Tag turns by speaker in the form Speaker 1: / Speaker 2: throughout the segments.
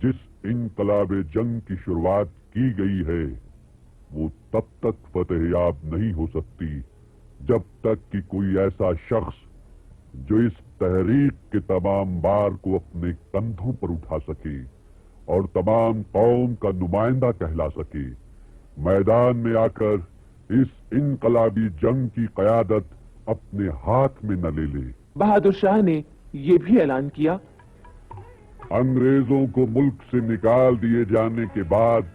Speaker 1: जिस इनकलाब जंग की शुरुआत की गई है वो तब तक फतेहयाब नहीं हो सकती जब तक कि कोई ऐसा शख्स जो इस तहरीक के तमाम बार को अपने कंधों पर उठा सके और तमाम कौम का नुमाइंदा कहला सके, मैदान में आकर इस इनकलाबी जंग की कयादत अपने हाथ में न ले ले।
Speaker 2: बहादुर शाह ने ये भी ऐलान किया,
Speaker 1: अंग्रेजों को मुल्क से निकाल दिए जाने के बाद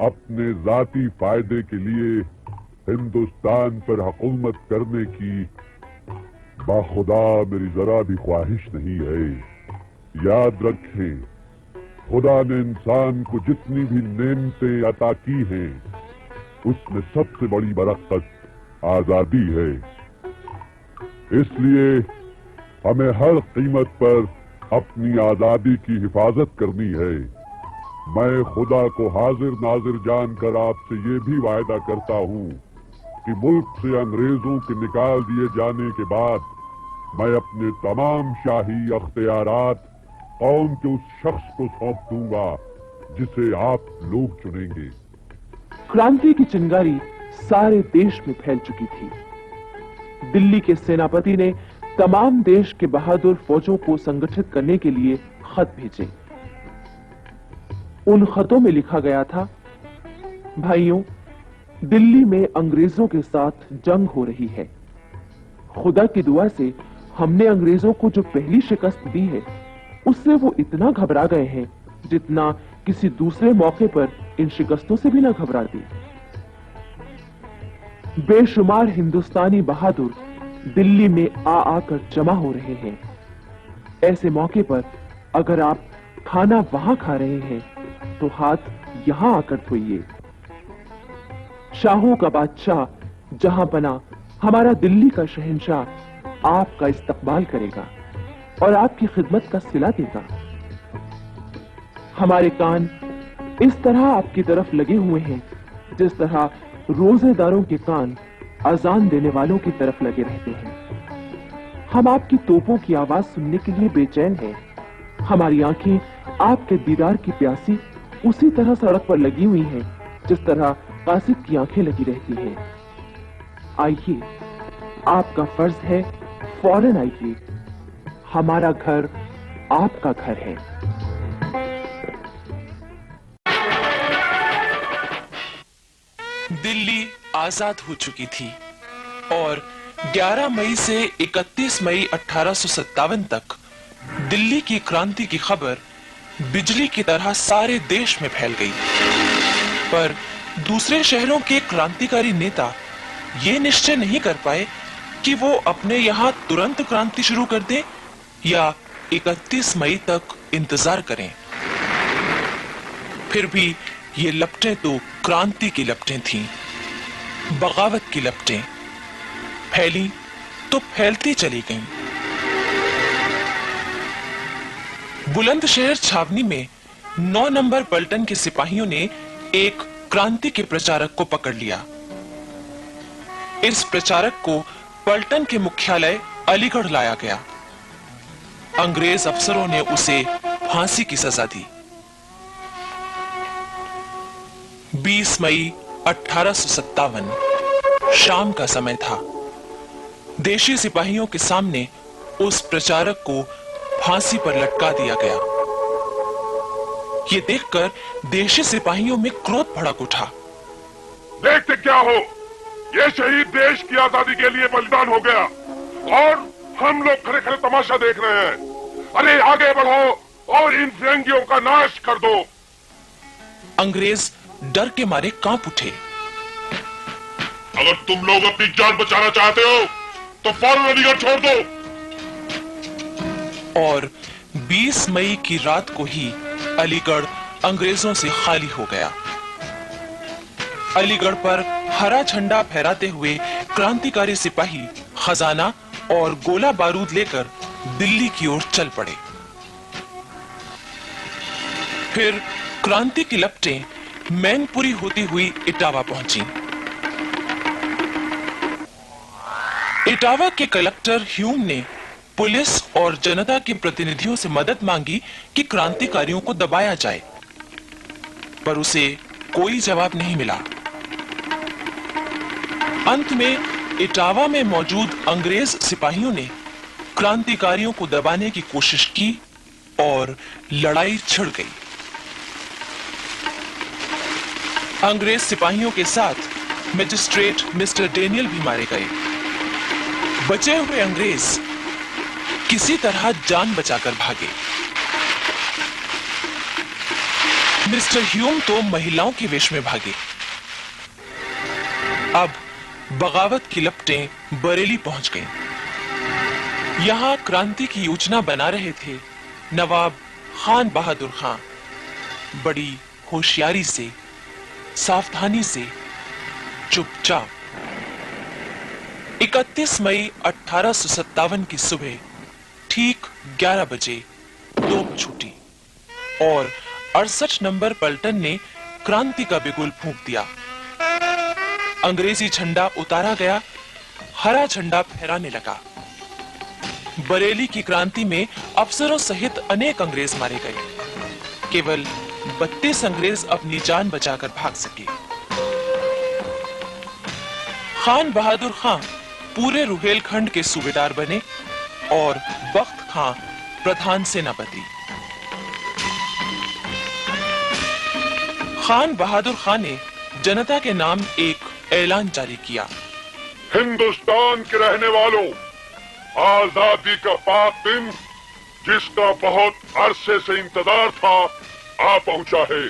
Speaker 1: अपने जाती फायदे के लिए हिंदुस्तान पर हुकूमत करने की बाखुदा मेरी जरा भी ख्वाहिश नहीं है। याद रखें, खुदा ने इंसान को जितनी भी नेमतें अता की हैं उसमें सबसे बड़ी बरकत आजादी है। इसलिए हमें हर कीमत पर अपनी आजादी की हिफाजत करनी है। मैं खुदा को हाजिर नाजिर जानकर आपसे ये भी वायदा करता हूँ कि मुल्क से अंग्रेजों के निकाल दिए जाने के बाद मैं अपने तमाम शाही अख्तियारात कौम के उस शख्स को सौंप दूंगा जिसे आप लोग चुनेंगे।
Speaker 2: क्रांति की चिंगारी सारे देश में फैल चुकी थी। दिल्ली के सेनापति ने तमाम देश के बहादुर फौजों को संगठित करने के लिए खत भेजे। उन खतों में लिखा गया था, भाइयों, दिल्ली में अंग्रेजों के साथ जंग हो रही है। खुदा की दुआ से हमने अंग्रेजों को जो पहली शिकस्त दी है उससे वो इतना घबरा गए हैं जितना किसी दूसरे मौके पर इन शिकस्तों से भी न घबराते। बेशुमार हिंदुस्तानी बहादुर दिल्ली में आकर जमा हो रहे हैं। ऐसे मौके पर अगर आप खाना वहां खा रहे हैं तो हाथ यहां आकर धोइए। शाहों का बादशाह जहां बना हमारा दिल्ली का शहंशाह आपका इस्तकबाल करेगा और आपकी खिदमत का सिला देगा। हमारे कान इस तरह आपकी तरफ लगे हुए हैं जिस तरह रोजेदारों के कान अजान देने वालों की तरफ लगे रहते हैं। हम आपकी तोपों की आवाज सुनने के लिए बेचैन हैं। हमारी आंखें आपके दीदार की प्यासी उसी तरह सड़क पर लगी हुई हैं जिस तरह कासिद की आंखें लगी रहती हैं। आइए, आपका फर्ज है, फौरन आइए। हमारा घर आपका घर है।
Speaker 3: दिल्ली आजाद हो चुकी थी और 11 मई से 31 मई 1857 तक दिल्ली की क्रांति की खबर बिजली की तरह सारे देश में फैल गई। पर दूसरे शहरों के क्रांतिकारी नेता ये निश्चय नहीं कर पाए कि वो अपने यहां तुरंत क्रांति शुरू कर दें या 31 मई तक इंतजार करें। फिर भी ये लपटें तो क्रांति की लपटें थीं, बगावत की लपटें फैली तो फैलती चली गईं। बुलंदशहर छावनी में 9 नंबर पलटन के सिपाहियों ने एक क्रांति के प्रचारक को पकड़ लिया। इस प्रचारक को पलटन के मुख्यालय अलीगढ़ लाया गया। अंग्रेज अफसरों ने उसे फांसी की सजा दी। 20 मई 1857 शाम का समय था। देशी सिपाहियों के सामने उस प्रचारक को फांसी पर लटका दिया गया। ये देखकर देशी सिपाहियों में क्रोध भड़क उठा।
Speaker 1: देखते क्या हो, ये शहीद देश की आजादी के लिए बलिदान हो गया और हम लोग खड़े खड़े तमाशा देख रहे हैं। अरे आगे बढ़ो और इन फिरंगियों का नाश कर दो।
Speaker 3: अंग्रेज डर के मारे कांप उठे।
Speaker 1: अगर तुम लोग अपनी जान बचाना चाहते हो तो फौरन अलीगढ़ छोड़ दो।
Speaker 3: और 20 मई की रात को ही अलीगढ़ अंग्रेजों से खाली हो गया। अलीगढ़ पर हरा झंडा फहराते हुए क्रांतिकारी सिपाही खजाना और गोला बारूद लेकर दिल्ली की ओर चल पड़े। फिर क्रांति की लपटें मैनपुरी होती हुई इटावा पहुंची। इटावा के कलेक्टर ह्यूम ने पुलिस और जनता के प्रतिनिधियों से मदद मांगी कि क्रांतिकारियों को दबाया जाए, पर उसे कोई जवाब नहीं मिला। अंत में इटावा में मौजूद अंग्रेज सिपाहियों ने क्रांतिकारियों को दबाने की कोशिश की और लड़ाई छिड़ गई। अंग्रेज सिपाहियों के साथ मजिस्ट्रेट मिस्टर डेनियल भी मारे गए। बचे हुए अंग्रेज किसी तरह जान बचाकर भागे। मिस्टर ह्यूम तो महिलाओं के वेश में भागे। अब बगावत की लपटें बरेली पहुंच गईं। यहां क्रांति की योजना बना रहे थे नवाब खान बहादुर खां। बड़ी होशियारी से, सावधानी से, चुपचाप 31 मई 1857 की सुबह ठीक 11 बजे तोप छूटी और 68 नंबर पलटन ने क्रांति का बिगुल फूंक दिया। अंग्रेजी झंडा उतारा गया, हरा झंडा फहराने लगा। बरेली की क्रांति में अफसरों सहित अनेक अंग्रेज मारे गए। केवल 32 अंग्रेज अपनी जान बचाकर भाग सके। खान बहादुर खां पूरे रुहेलखंड के सूबेदार बने और बख्त खां प्रधान सेनापति। खान बहादुर खां ने जनता के नाम एक ऐलान जारी किया।
Speaker 1: हिंदुस्तान के रहने वालों, आजादी का पाक दिन जिसका बहुत अरसे से इंतजार था आ पहुंचा है।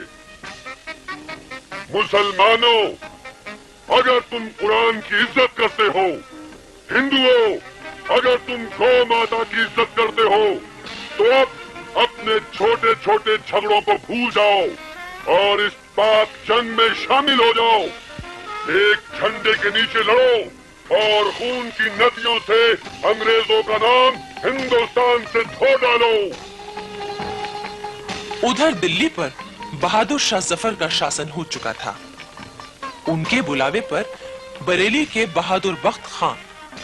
Speaker 1: मुसलमानों, अगर तुम कुरान की इज्जत करते हो, हिंदुओं अगर तुम गौ माता की इज्जत करते हो, तो अब अपने छोटे छोटे झगड़ों को भूल जाओ और इस पाक जंग में शामिल हो जाओ। एक झंडे के नीचे लड़ो और खून की नदियों से अंग्रेजों का नाम हिंदुस्तान से धो डालो।
Speaker 3: उधर दिल्ली पर बहादुर शाह जफर का शासन हो चुका था। उनके बुलावे पर बरेली के बहादुर बख्त खां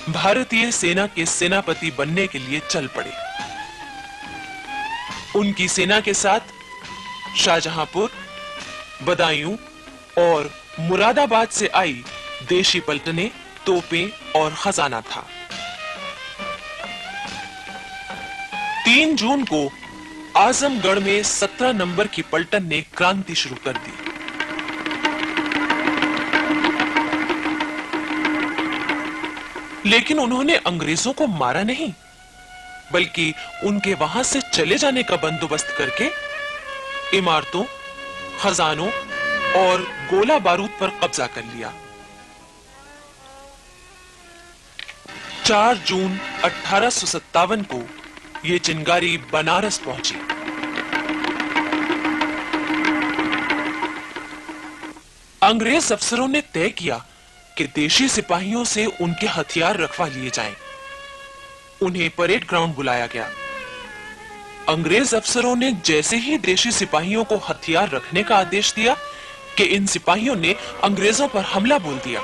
Speaker 3: भारतीय सेना के सेनापति बनने के लिए चल पड़े। उनकी सेना के साथ शाहजहांपुर, बदायूं और मुरादाबाद से आई देशी पलटनें, तोपें और खजाना था। 3 जून को आजमगढ़ में 17 नंबर की पलटन ने क्रांति शुरू कर दी। लेकिन उन्होंने अंग्रेजों को मारा नहीं, बल्कि उनके वहां से चले जाने का बंदोबस्त करके इमारतों, खजानों और गोला बारूद पर कब्जा कर लिया। 4 जून 1857 को ये चिंगारी बनारस पहुंची। अंग्रेज अफसरों ने तय किया कि देशी सिपाहियों से उनके हथियार रखवा लिए जाएं। उन्हें परेड ग्राउंड बुलाया गया। अंग्रेज अफसरों ने जैसे ही देशी सिपाहियों को हथियार रखने का आदेश दिया कि इन सिपाहियों ने अंग्रेजों पर हमला बोल दिया।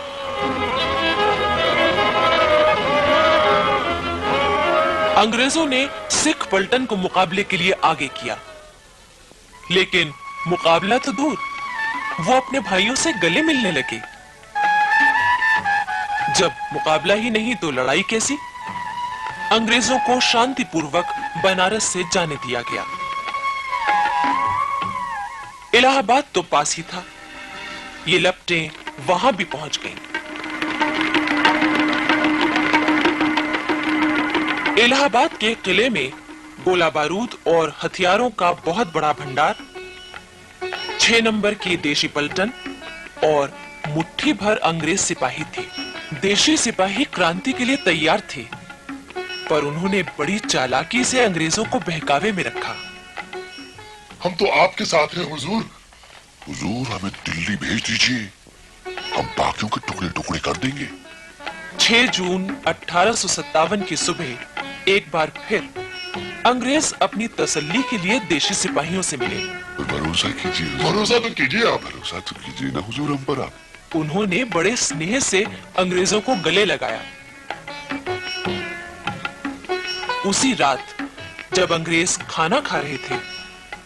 Speaker 3: अंग्रेजों ने सिख पलटन को मुकाबले के लिए आगे किया, लेकिन मुकाबला तो दूर, वो अपने भाइयों से गले मिलने लगे। जब मुकाबला ही नहीं तो लड़ाई कैसी? अंग्रेजों को शांतिपूर्वक बनारस से जाने दिया गया। इलाहाबाद तो पास ही था। ये लपटें वहां भी पहुंच गईं। इलाहाबाद के किले में गोला बारूद और हथियारों का बहुत बड़ा भंडार, 6 नंबर की देशी पलटन और मुट्ठी भर अंग्रेज सिपाही थे। देशी सिपाही क्रांति के लिए तैयार थे, पर उन्होंने बड़ी चालाकी से अंग्रेजों को बहकावे में रखा।
Speaker 1: हम तो आपके साथ हैं हुजूर। हुजूर हमें दिल्ली भेज दीजिए, हम बाकियों के टुकड़े टुकड़े कर देंगे।
Speaker 3: 6 जून 1857 की सुबह एक बार फिर अंग्रेज अपनी तसल्ली के लिए देशी सिपाहियों से मिले।
Speaker 1: भरोसा कीजिए, भरोसा तो कीजिए आप, भरोसा तो कीजिए ना हुजूर हम पर आप।
Speaker 3: उन्होंने बड़े स्नेह से अंग्रेजों को गले लगाया। उसी रात जब अंग्रेज खाना खा रहे थे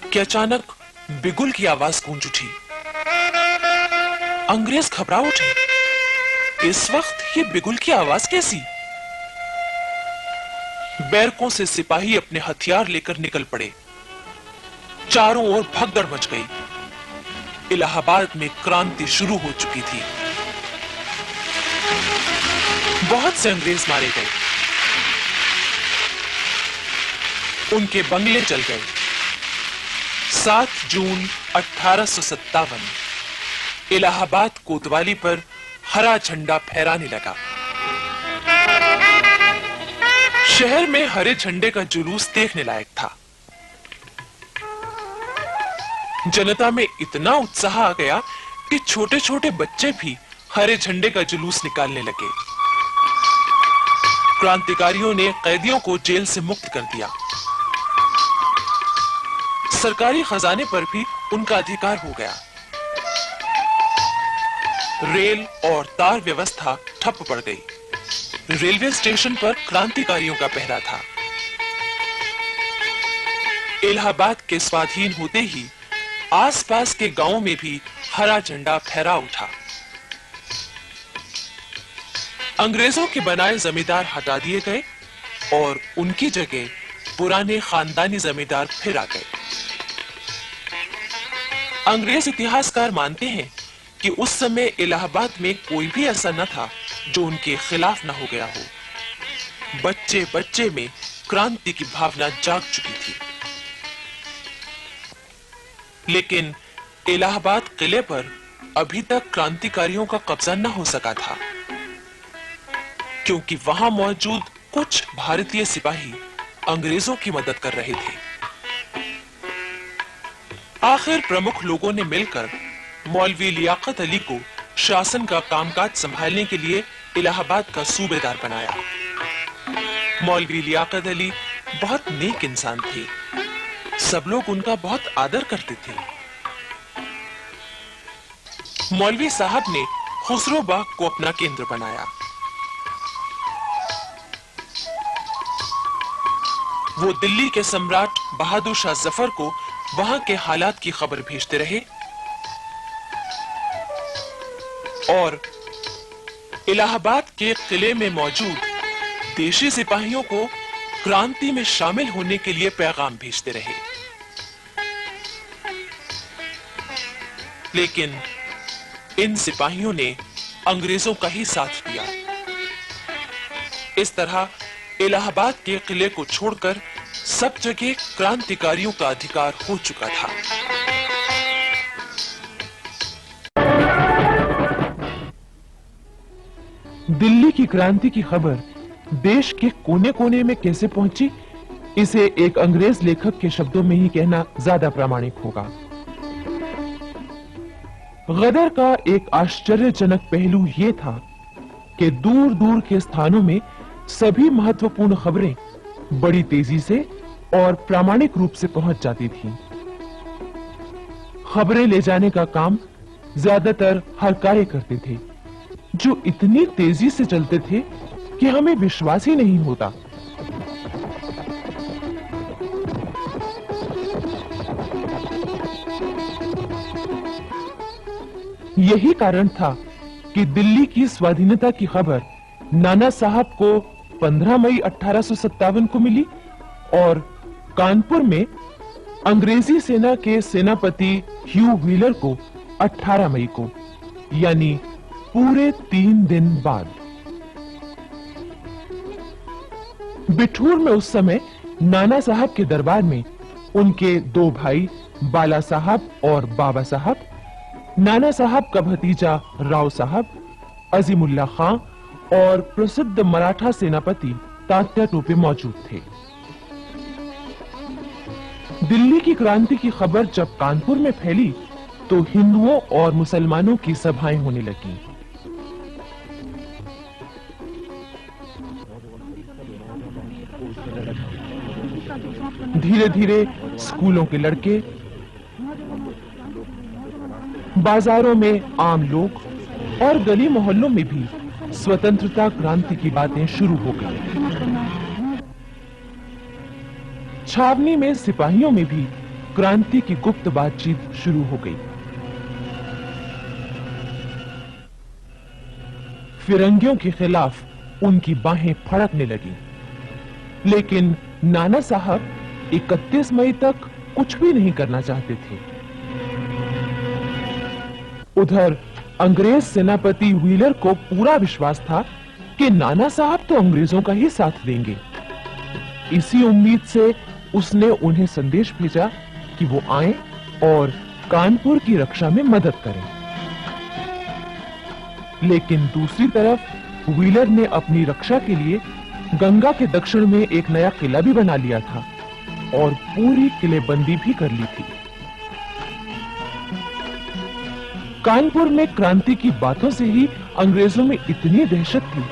Speaker 3: कि अचानक बिगुल की आवाज गूंज उठी। अंग्रेज घबरा उठे। इस वक्त ये बिगुल की आवाज कैसी? बैरकों से सिपाही अपने हथियार लेकर निकल पड़े। चारों ओर भगदड़ मच गई। इलाहाबाद में क्रांति शुरू हो चुकी थी। बहुत से अंग्रेज मारे गए, उनके बंगले जल गए। 7 जून 1857 इलाहाबाद कोतवाली पर हरा झंडा फहराने लगा। शहर में हरे झंडे का जुलूस देखने लायक था। जनता में इतना उत्साह आ गया कि छोटे छोटे बच्चे भी हरे झंडे का जुलूस निकालने लगे। क्रांतिकारियों ने कैदियों को जेल से मुक्त कर दिया। सरकारी खजाने पर भी उनका अधिकार हो गया। रेल और तार व्यवस्था ठप पड़ गई। रेलवे स्टेशन पर क्रांतिकारियों का पहरा था। इलाहाबाद के स्वाधीन होते ही आसपास के गांवों में भी हरा झंडा फहरा उठा। अंग्रेजों के बनाए जमींदार हटा दिए गए और उनकी जगह पुराने खानदानी जमींदार फिर आ गए। अंग्रेज इतिहासकार मानते हैं कि उस समय इलाहाबाद में कोई भी ऐसा न था जो उनके खिलाफ न हो गया हो। बच्चे बच्चे में क्रांति की भावना जाग चुकी थी। लेकिन इलाहाबाद किले पर अभी तक क्रांतिकारियों का कब्जा न हो सका था, क्योंकि वहां मौजूद कुछ भारतीय सिपाही अंग्रेजों की मदद कर रहे थे। आखिर प्रमुख लोगों ने मिलकर मौलवी लियाकत अली को शासन का कामकाज संभालने के लिए इलाहाबाद का सूबेदार बनाया। मौलवी लियाकत अली बहुत नेक इंसान थे। सब लोग उनका बहुत आदर करते थे। मौलवी साहब ने खुसरो बाग को अपना केंद्र बनाया। वो दिल्ली के सम्राट बहादुर शाह जफर को वहां के हालात की खबर भेजते रहे और इलाहाबाद के किले में मौजूद देशी सिपाहियों को क्रांति में शामिल होने के लिए पैगाम भेजते रहे। लेकिन इन सिपाहियों ने अंग्रेजों का ही साथ दिया। इस तरह इलाहाबाद के किले को छोड़कर सब जगह क्रांतिकारियों का अधिकार हो चुका था।
Speaker 2: दिल्ली की क्रांति की खबर देश के कोने कोने में कैसे पहुंची, इसे एक अंग्रेज लेखक के शब्दों में ही कहना ज्यादा प्रामाणिक होगा। गदर का एक आश्चर्यजनक पहलू यह था कि दूर दूर के स्थानों में सभी महत्वपूर्ण खबरें बड़ी तेजी से और प्रामाणिक रूप से पहुंच जाती थीं। खबरें ले जाने का काम ज्यादातर हरकारे करते थे, जो इतनी तेजी से चलते थे कि हमें विश्वास ही नहीं होता। यही कारण था कि दिल्ली की स्वाधीनता की खबर नाना साहब को 15 मई 1857 को मिली और कानपुर में अंग्रेजी सेना के सेनापति ह्यू व्हीलर को 18 मई को, यानी पूरे 3 दिन बाद। बिठूर में उस समय नाना साहब के दरबार में उनके 2 भाई बाला साहब और बाबा साहब, नाना साहब का भतीजा राव साहब, अजीमुल्ला खां और प्रसिद्ध मराठा सेनापति तात्या टोपे मौजूद थे। दिल्ली की क्रांति की खबर जब कानपुर में फैली तो हिंदुओं और मुसलमानों की सभाएं होने लगीं। धीरे धीरे स्कूलों के लड़के, बाजारों में आम लोग और गली मोहल्लों में भी स्वतंत्रता क्रांति की बातें शुरू हो गई। छावनी में सिपाहियों में भी क्रांति की गुप्त बातचीत शुरू हो गई। फिरंगियों के खिलाफ उनकी बाहें फड़कने लगी, लेकिन नाना साहब 31 मई तक कुछ भी नहीं करना चाहते थे। उधर अंग्रेज सेनापति व्हीलर को पूरा विश्वास था कि नाना साहब तो अंग्रेजों का ही साथ देंगे। इसी उम्मीद से उसने उन्हें संदेश भेजा कि वो आएं और कानपुर की रक्षा में मदद करें। लेकिन दूसरी तरफ व्हीलर ने अपनी रक्षा के लिए गंगा के दक्षिण में एक नया किला भी बना लिया था और पूरी किलेबंदी भी कर ली थी। कानपुर में क्रांति की बातों से ही अंग्रेजों में इतनी दहशत थी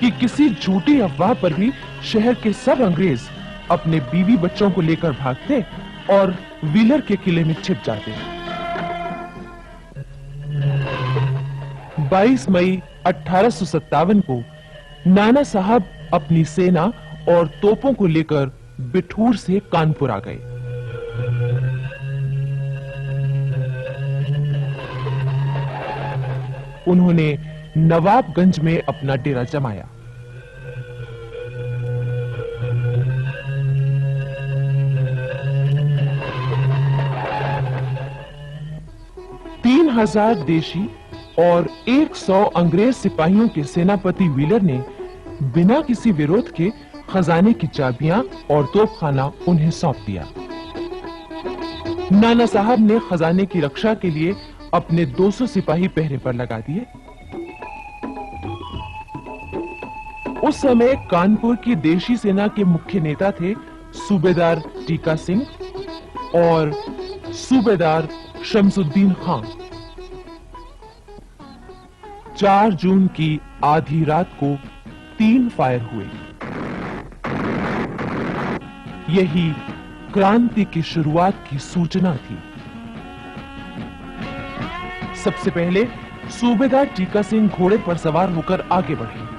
Speaker 2: कि किसी झूठी अफवाह पर भी शहर के सब अंग्रेज अपने बीवी बच्चों को लेकर भागते और व्हीलर के किले में छिप जाते। 22 मई 1857 को नाना साहब अपनी सेना और तोपों को लेकर बिठूर से कानपुर आ गए। उन्होंने नवाबगंज में अपना डेरा जमाया। तीन 3000 देशी और 100 अंग्रेज सिपाहियों के सेनापति व्हीलर ने बिना किसी विरोध के खजाने की चाबियां और तोपखाना उन्हें सौंप दिया। नाना साहब ने खजाने की रक्षा के लिए अपने 200 सिपाही पहरे पर लगा दिए। उस समय कानपुर की देशी सेना के मुख्य नेता थे सूबेदार टीका सिंह और सूबेदार शमसुद्दीन खान। 4 जून की आधी रात को 3 फायर हुए। यही क्रांति की शुरुआत की सूचना थी। सबसे पहले सूबेदार टीका सिंह घोड़े पर सवार होकर आगे बढ़े।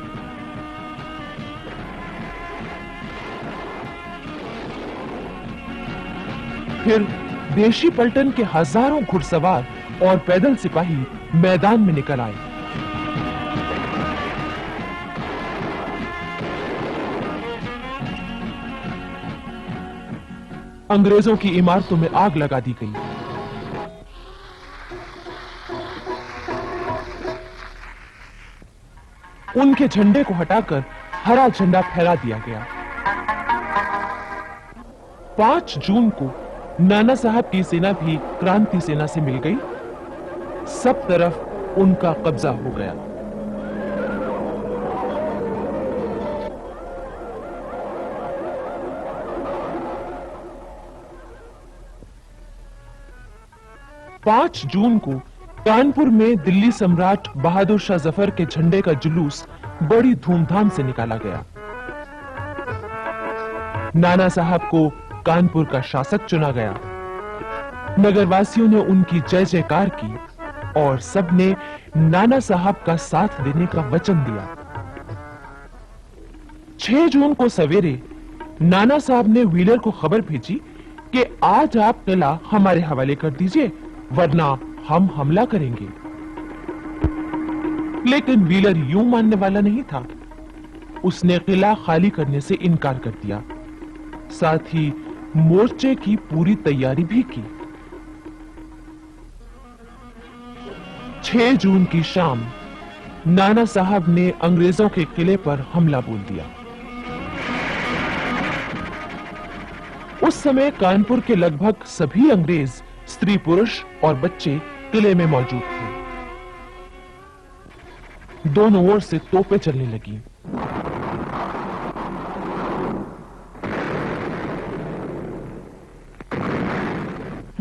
Speaker 2: फिर देशी पलटन के हजारों घुड़सवार और पैदल सिपाही मैदान में निकल आए। अंग्रेजों की इमारतों में आग लगा दी गई। उनके झंडे को हटाकर हरा झंडा फहरा दिया गया। 5 जून को नाना साहब की सेना भी क्रांति सेना से मिल गई। सब तरफ उनका कब्जा हो गया। पांच जून को कानपुर में दिल्ली सम्राट बहादुर शाह जफर के झंडे का जुलूस बड़ी धूमधाम से निकाला गया। नाना साहब को कानपुर का शासक चुना गया। नगरवासियों ने उनकी जय जयकार की और सबने नाना साहब का साथ देने का वचन दिया। 6 जून को सवेरे नाना साहब ने व्हीलर को खबर भेजी कि आज आप किला हमारे हवाले कर दीजिए, वरना हम हमला करेंगे। लेकिन व्हीलर यूं मानने वाला नहीं था। उसने किला खाली करने से इनकार कर दिया। साथ ही मोर्चे की पूरी तैयारी भी की। 6 जून की शाम नाना साहब ने अंग्रेजों के किले पर हमला बोल दिया। उस समय कानपुर के लगभग सभी अंग्रेज, स्त्री पुरुष और बच्चे किले में मौजूद थे। दोनों ओर से तोपें चलने लगी।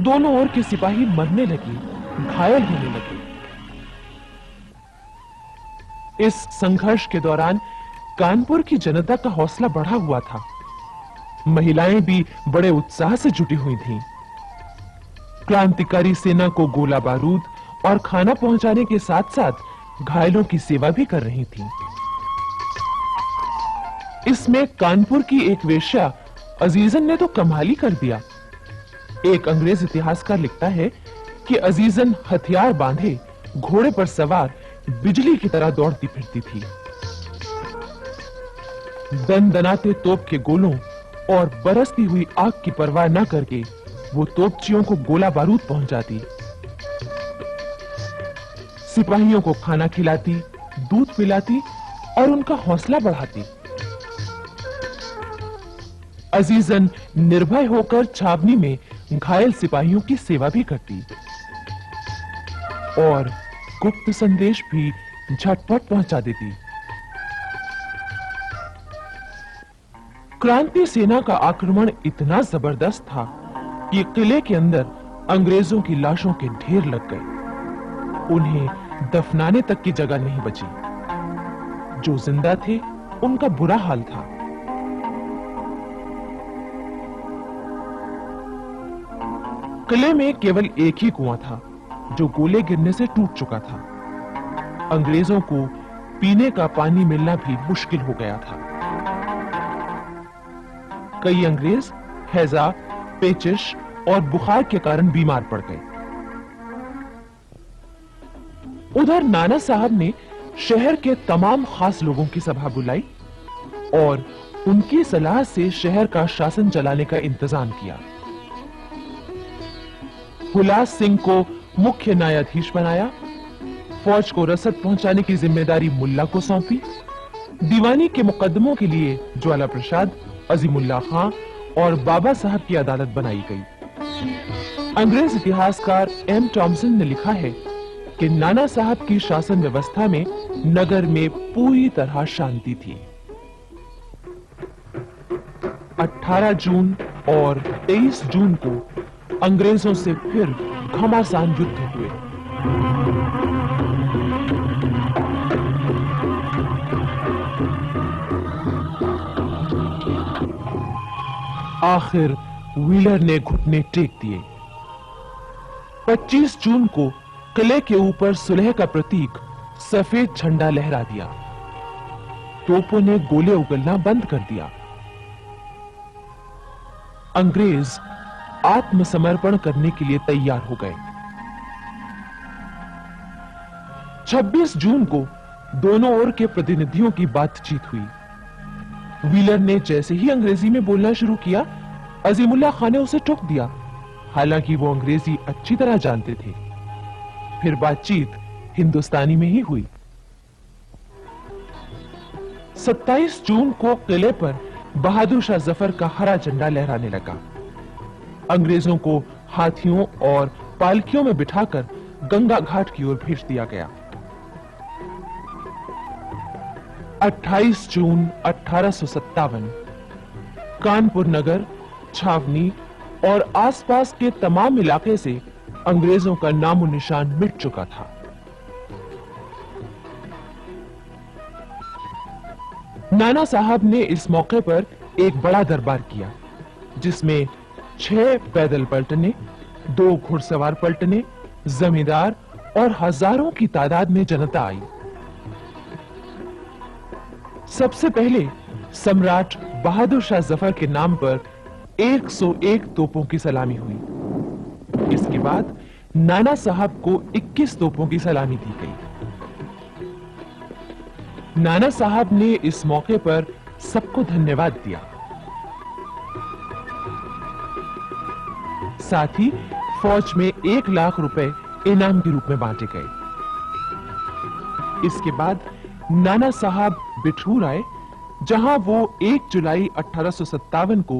Speaker 2: दोनों ओर के सिपाही मरने लगे, घायल होने लगे। इस संघर्ष के दौरान कानपुर की जनता का हौसला बढ़ा हुआ था। महिलाएं भी बड़े उत्साह से जुटी हुई थीं। क्रांतिकारी सेना को गोला बारूद और खाना पहुंचाने के साथ साथ घायलों की सेवा भी कर रही थीं। इसमें कानपुर की एक वेश्या अजीजन ने तो कमाल ही कर दिया। एक अंग्रेज इतिहासकार लिखता है कि अजीजन हथियार बांधे घोड़े पर सवार बिजली की तरह दौड़ती फिरती थी। दनदनाते तोप के गोलों और बरसती हुई आग की परवाह न करके वो तोपचियों को गोला बारूद पहुंचाती, सिपाहियों को खाना खिलाती, दूध पिलाती और उनका हौसला बढ़ाती। अजीजन निर्भय होकर छावनी में घायल सिपाहियों की सेवा भी करती और गुप्त संदेश भी झटपट पहुंचा देती। क्रांति सेना का आक्रमण इतना जबरदस्त था कि किले के अंदर अंग्रेजों की लाशों के ढेर लग गए। उन्हें दफनाने तक की जगह नहीं बची। जो जिंदा थे उनका बुरा हाल था। किले में केवल एक ही कुआं था जो गोले गिरने से टूट चुका था। अंग्रेजों को पीने का पानी मिलना भी मुश्किल हो गया था। कई अंग्रेज हैजा, पेचिश और बुखार के कारण बीमार पड़ गए। उधर नाना साहब ने शहर के तमाम खास लोगों की सभा बुलाई और उनकी सलाह से शहर का शासन चलाने का इंतजाम किया। हुलास सिंह को मुख्य न्यायाधीश बनाया, फौज को रसद पहुंचाने की जिम्मेदारी मुल्ला को सौंपी। दीवानी के मुकदमों के लिए ज्वाला प्रसाद, अजीमुल्लाह खां और बाबा साहब की अदालत बनाई गई। अंग्रेज इतिहासकार एम टॉमसन ने लिखा है कि नाना साहब की शासन व्यवस्था में नगर में पूरी तरह शांति थी। 18 जून और 23 जून को अंग्रेजों से फिर घमासान युद्ध हुए। आखिर व्हीलर ने घुटने टेक दिए। 25 जून को किले के ऊपर सुलह का प्रतीक सफेद झंडा लहरा दिया। तोपों ने गोले उगलना बंद कर दिया। अंग्रेज आत्मसमर्पण करने के लिए तैयार हो गए। 26 जून को दोनों ओर के प्रतिनिधियों की बातचीत हुई। व्हीलर ने जैसे ही अंग्रेजी में बोलना शुरू किया, अजीमुल्लाह खान ने उसे टोक दिया। हालांकि वो अंग्रेजी अच्छी तरह जानते थे। फिर बातचीत हिंदुस्तानी में ही हुई। 27 जून को किले पर बहादुर शाह जफर का हरा झंडा लहराने लगा। अंग्रेजों को हाथियों और पालकियों में बिठाकर गंगा घाट की ओर भेज दिया गया। 28 जून 1857 कानपुर नगर, छावनी और आसपास के तमाम इलाके से अंग्रेजों का नामो निशान मिट चुका था। नाना साहब ने इस मौके पर एक बड़ा दरबार किया, जिसमें 6 पैदल पलटने, 2 घुड़सवार पलटने, जमींदार और हजारों की तादाद में जनता आई। सबसे पहले सम्राट बहादुर शाह जफर के नाम पर 101 तोपों की सलामी हुई। इसके बाद नाना साहब को 21 तोपों की सलामी दी गई। नाना साहब ने इस मौके पर सबको धन्यवाद दिया। साथ ही फौज में 1 लाख रुपए इनाम के रूप में बांटे गए। इसके बाद नाना साहब बिठूर आए, जहां वो 1 जुलाई 1857 को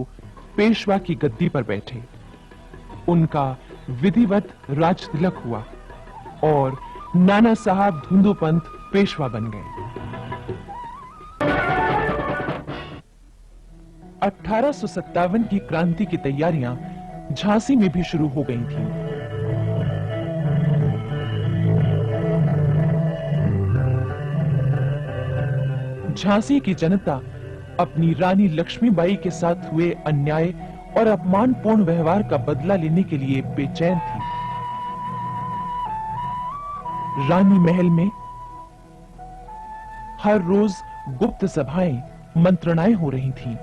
Speaker 2: पेशवा की गद्दी पर बैठे। उनका विधिवत राज तिलक हुआ और नाना साहब धुंधुपंत पेशवा बन गए। 1857 की क्रांति की तैयारियां झांसी में भी शुरू हो गई थीं। झांसी की जनता अपनी रानी लक्ष्मीबाई के साथ हुए अन्याय और अपमानपूर्ण व्यवहार का बदला लेने के लिए बेचैन थी। रानी महल में हर रोज गुप्त सभाएं, मंत्रणाएं हो रही थीं।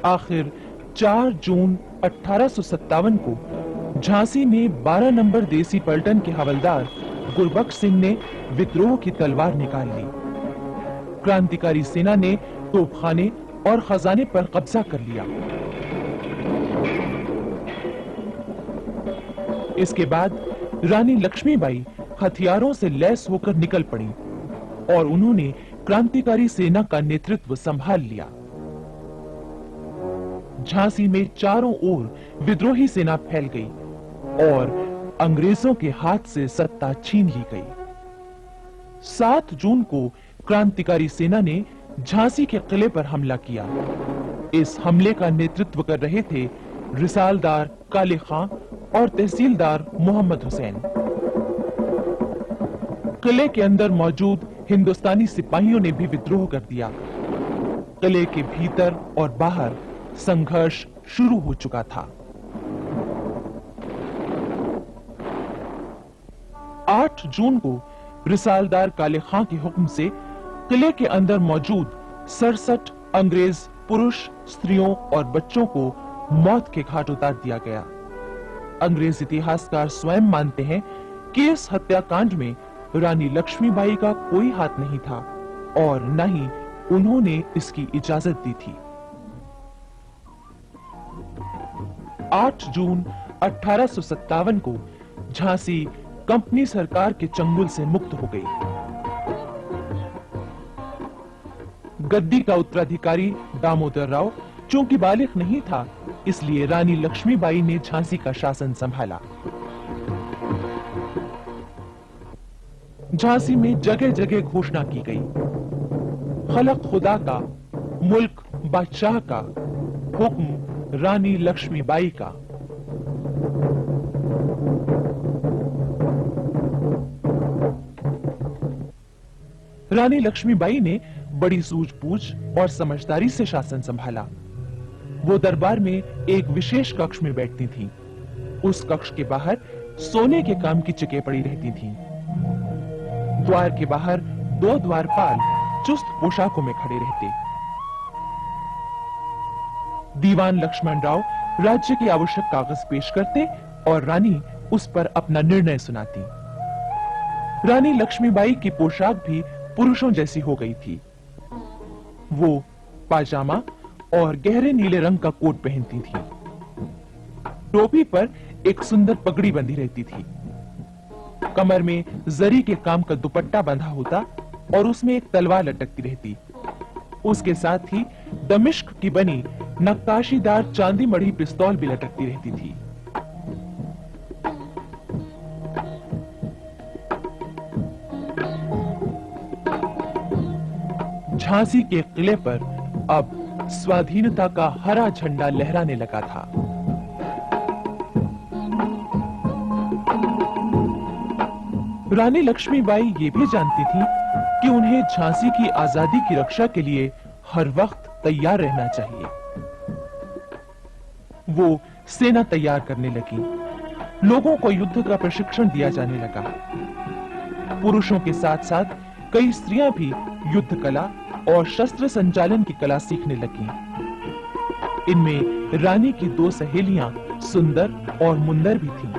Speaker 2: आखिर 4 जून 1857 को झांसी में 12 नंबर देसी पलटन के हवलदार गुरबख्श सिंह ने विद्रोह की तलवार निकाल ली। क्रांतिकारी सेना ने तोपखाने और खजाने पर कब्जा कर लिया। इसके बाद रानी लक्ष्मीबाई हथियारों से लैस होकर निकल पड़ी और उन्होंने क्रांतिकारी सेना का नेतृत्व संभाल लिया। झांसी में चारों ओर विद्रोही सेना फैल गई और अंग्रेजों के हाथ से सत्ता छीन ली गई। 7 जून को क्रांतिकारी सेना ने झांसी के किले पर हमला किया। इस हमले का नेतृत्व कर रहे थे रिसालदार काले खां और तहसीलदार मोहम्मद हुसैन। किले के अंदर मौजूद हिंदुस्तानी सिपाहियों ने भी विद्रोह कर दिया। किले के भीतर और बाहर संघर्ष शुरू हो चुका था। 8 जून को रिसालदार काले खां के हुक्म से किले के अंदर मौजूद 67 अंग्रेज पुरुष, स्त्रियों और बच्चों को मौत के घाट उतार दिया गया। अंग्रेज इतिहासकार स्वयं मानते हैं कि इस हत्याकांड में रानी लक्ष्मीबाई का कोई हाथ नहीं था और न ही उन्होंने इसकी इजाजत दी थी। 8 जून 1857 को झांसी कंपनी सरकार के चंगुल से मुक्त हो गई। गद्दी का उत्तराधिकारी दामोदर राव चूंकि बालिग नहीं था, इसलिए रानी लक्ष्मीबाई ने झांसी का शासन संभाला। झांसी में जगह जगह घोषणा की गई, खलक खुदा का, मुल्क बादशाह का, हुक्म रानी लक्ष्मीबाई का। रानी लक्ष्मीबाई ने बड़ी सूझबूझ और समझदारी से शासन संभाला। वो दरबार में एक विशेष कक्ष में बैठती थीं। उस कक्ष के बाहर सोने के काम की चिकें पड़ी रहती थीं। द्वार के बाहर 2 द्वारपाल चुस्त पोशाकों में खड़े रहते। दीवान लक्ष्मण राव राज्य के आवश्यक कागज पेश करते और रानी उस पर अपना निर्णय सुनाती। रानी लक्ष्मीबाई की पोशाक भी पुरुषों जैसी हो गई थी। वो पाजामा और गहरे नीले रंग का कोट पहनती थी। टोपी पर एक सुंदर पगड़ी बंधी रहती थी। कमर में जरी के काम का दुपट्टा बंधा होता और उसमें एक तलवार लटकती रहती। उसके साथ ही दमिश्क की बनी नक्काशीदार चांदी मढ़ी पिस्तौल भी लटकती रहती थी। झांसी के किले पर अब स्वाधीनता का हरा झंडा लहराने लगा था। रानी लक्ष्मीबाई ये भी जानती थी कि उन्हें झांसी की आजादी की रक्षा के लिए हर वक्त तैयार रहना चाहिए। वो सेना तैयार करने लगी। लोगों को युद्ध का प्रशिक्षण दिया जाने लगा। पुरुषों के साथ साथ कई स्त्रियां भी युद्ध कला और शस्त्र संचालन की कला सीखने लगीं। इनमें रानी की 2 सहेलियां सुंदर और मुंदर भी थीं।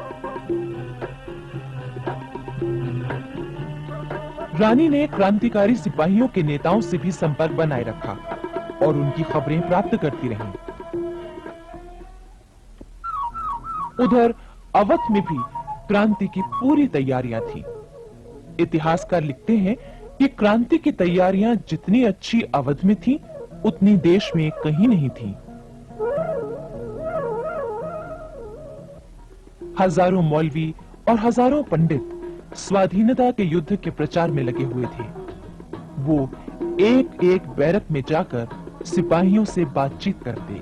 Speaker 2: रानी ने क्रांतिकारी सिपाहियों के नेताओं से भी संपर्क बनाए रखा और उनकी खबरें प्राप्त करती रहीं। उधर अवध में भी क्रांति की पूरी तैयारियां थी। इतिहासकार लिखते हैं कि क्रांति की तैयारियां जितनी अच्छी अवध में थी, उतनी देश में कहीं नहीं थी। हजारों मौलवी और हजारों पंडित स्वाधीनता के युद्ध के प्रचार में लगे हुए थे। वो एक एक बैरक में जाकर सिपाहियों से बातचीत करते।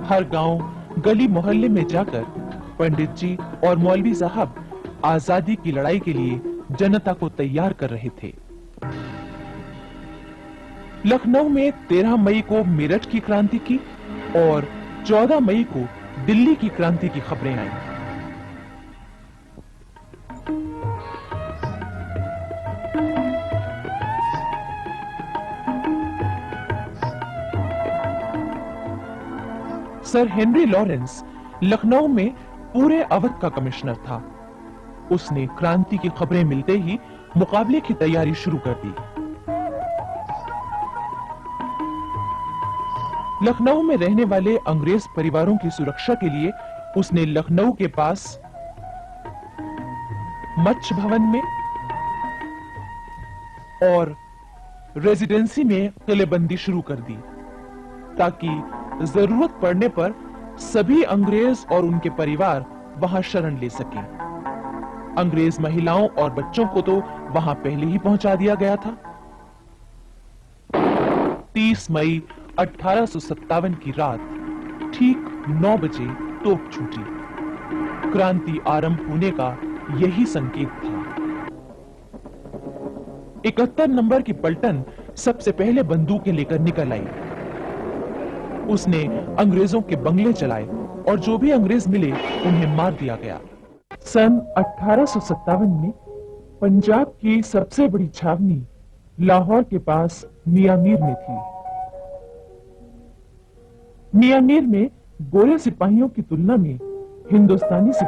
Speaker 2: हर गांव, गली मोहल्ले में जाकर पंडित जी और मौलवी साहब आजादी की लड़ाई के लिए जनता को तैयार कर रहे थे। लखनऊ में 13 मई को मेरठ की क्रांति की और 14 मई को दिल्ली की क्रांति की खबरें आईं। सर हेनरी लॉरेंस लखनऊ में पूरे अवध का कमिश्नर था। उसने क्रांति की खबरें मिलते ही मुकाबले की तैयारी शुरू कर दी। लखनऊ में रहने वाले अंग्रेज परिवारों की सुरक्षा के लिए उसने लखनऊ के पास मच्छ भवन में और रेजिडेंसी में किलेबंदी शुरू कर दी, ताकि जरूरत पड़ने पर सभी अंग्रेज और उनके परिवार वहां शरण ले सकें। अंग्रेज महिलाओं और बच्चों को तो वहां पहले ही पहुंचा दिया गया था। 30 मई 1857 की रात ठीक 9 बजे तोप छूटी। क्रांति आरंभ होने का यही संकेत था। 71 नंबर की पलटन सबसे पहले बंदूकें लेकर निकल आई। उसने अंग्रेजों के बंगले चलाए और जो भी अंग्रेज मिले उन्हें मार दिया गया। सन 1857 में पंजाब की सबसे बड़ी छावनी लाहौर के पास मियामीर में थी। मियामीर में गोरे सिपाहियों की तुलना में हिंदुस्तानी